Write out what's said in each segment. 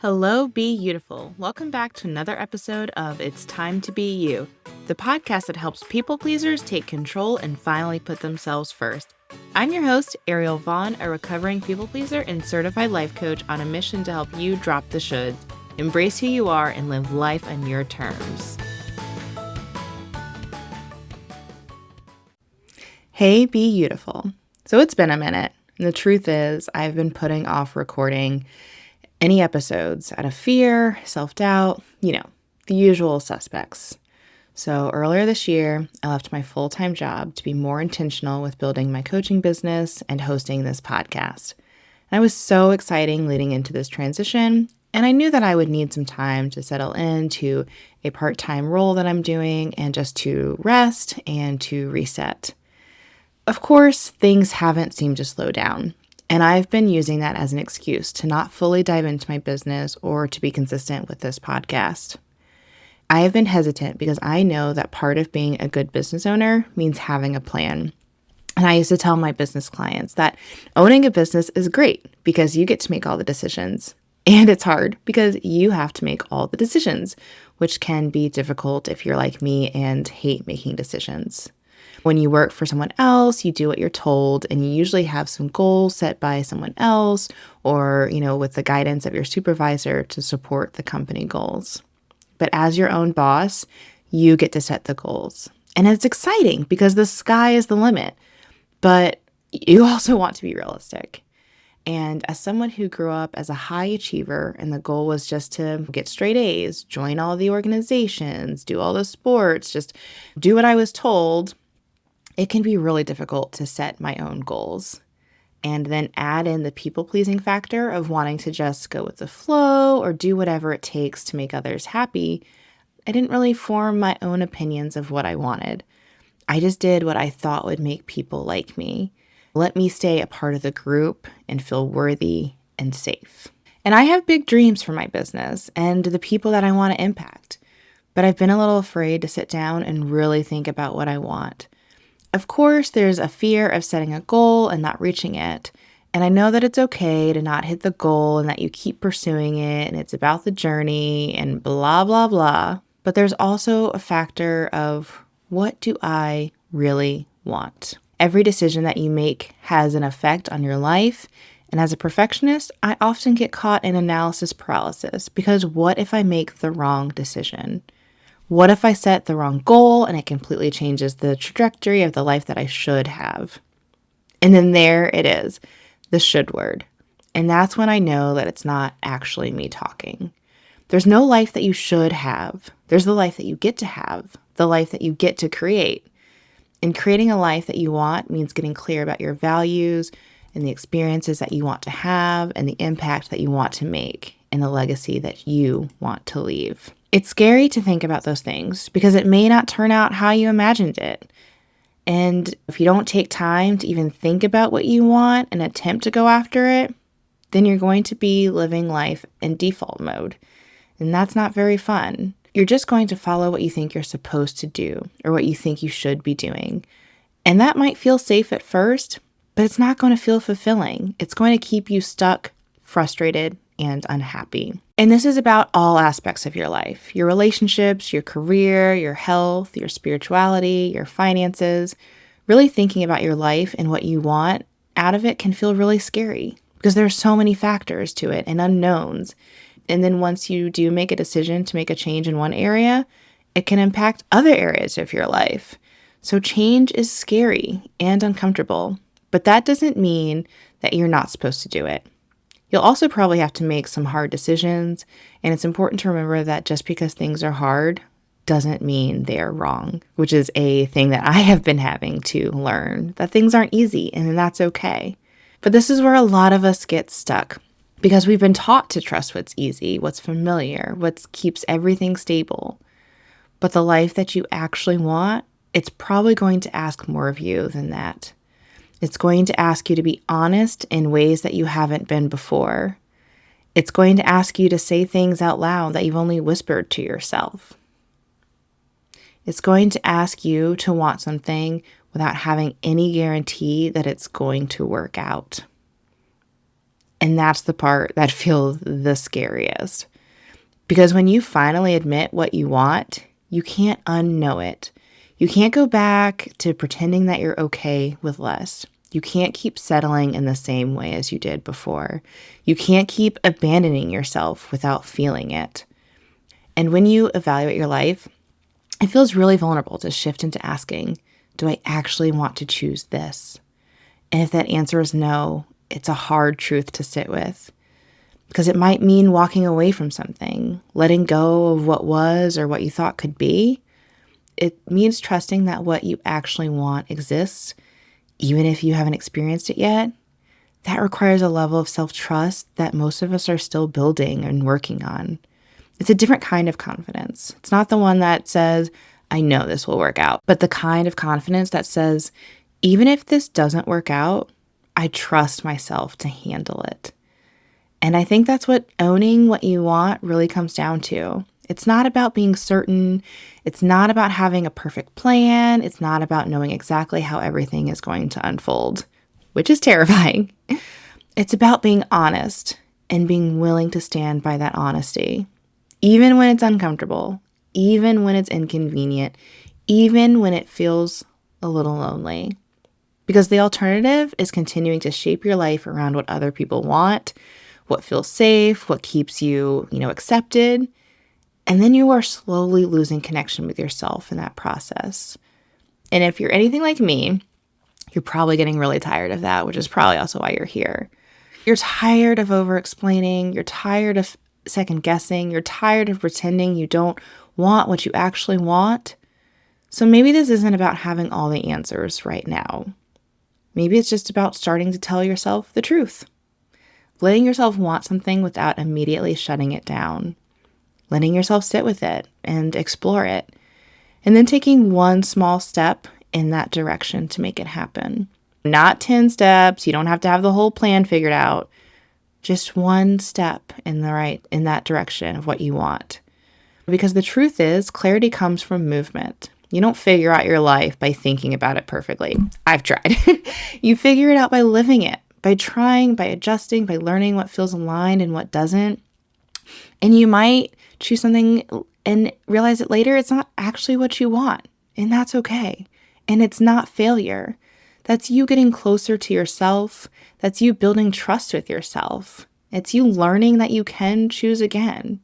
Hello, Be Beautiful. Welcome back to another episode of It's Time to Be You, the podcast that helps people pleasers take control and finally put themselves first. I'm your host, Ariel Vaughn, a recovering people pleaser and certified life coach on a mission to help you drop the shoulds, embrace who you are, and live life on your terms. Hey, Be Beautiful. So it's been a minute, and the truth is, I've been putting off recording any episodes out of fear, self-doubt, the usual suspects. So earlier this year, I left my full-time job to be more intentional with building my coaching business and hosting this podcast. And I was so excited leading into this transition, and I knew that I would need some time to settle into a part-time role that I'm doing and just to rest and to reset. Of course, things haven't seemed to slow down. And I've been using that as an excuse to not fully dive into my business or to be consistent with this podcast. I have been hesitant because I know that part of being a good business owner means having a plan. And I used to tell my business clients that owning a business is great because you get to make all the decisions. And it's hard because you have to make all the decisions, which can be difficult if you're like me and hate making decisions. When you work for someone else, you do what you're told, and you usually have some goals set by someone else or, with the guidance of your supervisor to support the company goals. But as your own boss, you get to set the goals. And it's exciting because the sky is the limit, but you also want to be realistic. And as someone who grew up as a high achiever and the goal was just to get straight A's, join all the organizations, do all the sports, just do what I was told, it can be really difficult to set my own goals and then add in the people-pleasing factor of wanting to just go with the flow or do whatever it takes to make others happy. I didn't really form my own opinions of what I wanted. I just did what I thought would make people like me, let me stay a part of the group and feel worthy and safe. And I have big dreams for my business and the people that I want to impact, but I've been a little afraid to sit down and really think about what I want. Of course, there's a fear of setting a goal and not reaching it. And I know that it's okay to not hit the goal and that you keep pursuing it and it's about the journey and blah, blah, blah. But there's also a factor of what do I really want? Every decision that you make has an effect on your life. And as a perfectionist, I often get caught in analysis paralysis because what if I make the wrong decision? What if I set the wrong goal and it completely changes the trajectory of the life that I should have? And then there it is, the should word. And that's when I know that it's not actually me talking. There's no life that you should have. There's the life that you get to have, the life that you get to create. And creating a life that you want means getting clear about your values and the experiences that you want to have and the impact that you want to make and the legacy that you want to leave. It's scary to think about those things because it may not turn out how you imagined it. And if you don't take time to even think about what you want and attempt to go after it, then you're going to be living life in default mode. And that's not very fun. You're just going to follow what you think you're supposed to do or what you think you should be doing. And that might feel safe at first, but it's not going to feel fulfilling. It's going to keep you stuck, frustrated, and unhappy. And this is about all aspects of your life, your relationships, your career, your health, your spirituality, your finances. Really thinking about your life and what you want out of it can feel really scary because there are so many factors to it and unknowns. And then once you do make a decision to make a change in one area, it can impact other areas of your life. So change is scary and uncomfortable, but that doesn't mean that you're not supposed to do it. You'll also probably have to make some hard decisions, and it's important to remember that just because things are hard doesn't mean they're wrong, which is a thing that I have been having to learn, that things aren't easy, and that's okay. But this is where a lot of us get stuck, because we've been taught to trust what's easy, what's familiar, what keeps everything stable. But the life that you actually want, it's probably going to ask more of you than that. It's going to ask you to be honest in ways that you haven't been before. It's going to ask you to say things out loud that you've only whispered to yourself. It's going to ask you to want something without having any guarantee that it's going to work out. And that's the part that feels the scariest. Because when you finally admit what you want, you can't unknow it. You can't go back to pretending that you're okay with less. You can't keep settling in the same way as you did before. You can't keep abandoning yourself without feeling it. And when you evaluate your life, it feels really vulnerable to shift into asking, do I actually want to choose this? And if that answer is no, it's a hard truth to sit with. Because it might mean walking away from something, letting go of what was or what you thought could be. It means trusting that what you actually want exists, even if you haven't experienced it yet. That requires a level of self-trust that most of us are still building and working on. It's a different kind of confidence. It's not the one that says, I know this will work out, but the kind of confidence that says, even if this doesn't work out, I trust myself to handle it. And I think that's what owning what you want really comes down to. It's not about being certain. It's not about having a perfect plan. It's not about knowing exactly how everything is going to unfold, which is terrifying. It's about being honest and being willing to stand by that honesty, even when it's uncomfortable, even when it's inconvenient, even when it feels a little lonely. Because the alternative is continuing to shape your life around what other people want, what feels safe, what keeps you, accepted. And then you are slowly losing connection with yourself in that process. And if you're anything like me, you're probably getting really tired of that, which is probably also why you're here. You're tired of over-explaining. You're tired of second guessing. You're tired of pretending you don't want what you actually want. So maybe this isn't about having all the answers right now. Maybe it's just about starting to tell yourself the truth. Letting yourself want something without immediately shutting it down. Letting yourself sit with it and explore it. And then taking one small step in that direction to make it happen. Not 10 steps. You don't have to have the whole plan figured out. Just one step in that direction of what you want. Because the truth is, clarity comes from movement. You don't figure out your life by thinking about it perfectly. I've tried. You figure it out by living it, by trying, by adjusting, by learning what feels aligned and what doesn't. And you might choose something and realize that later it's not actually what you want. And that's okay. And it's not failure. That's you getting closer to yourself. That's you building trust with yourself. It's you learning that you can choose again.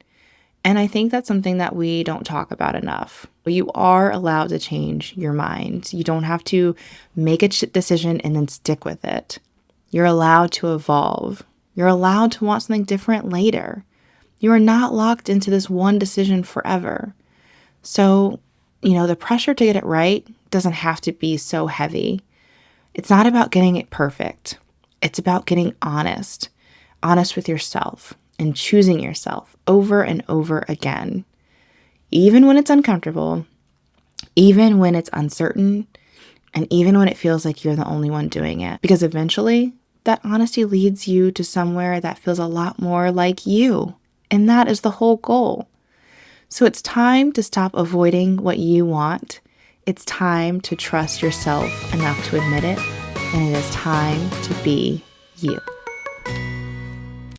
And I think that's something that we don't talk about enough. You are allowed to change your mind. You don't have to make a decision and then stick with it. You're allowed to evolve. You're allowed to want something different later. You are not locked into this one decision forever. So, the pressure to get it right doesn't have to be so heavy. It's not about getting it perfect. It's about getting honest with yourself and choosing yourself over and over again. Even when it's uncomfortable, even when it's uncertain, and even when it feels like you're the only one doing it. Because eventually, that honesty leads you to somewhere that feels a lot more like you. And that is the whole goal. So it's time to stop avoiding what you want. It's time to trust yourself enough to admit it. And it is time to be you.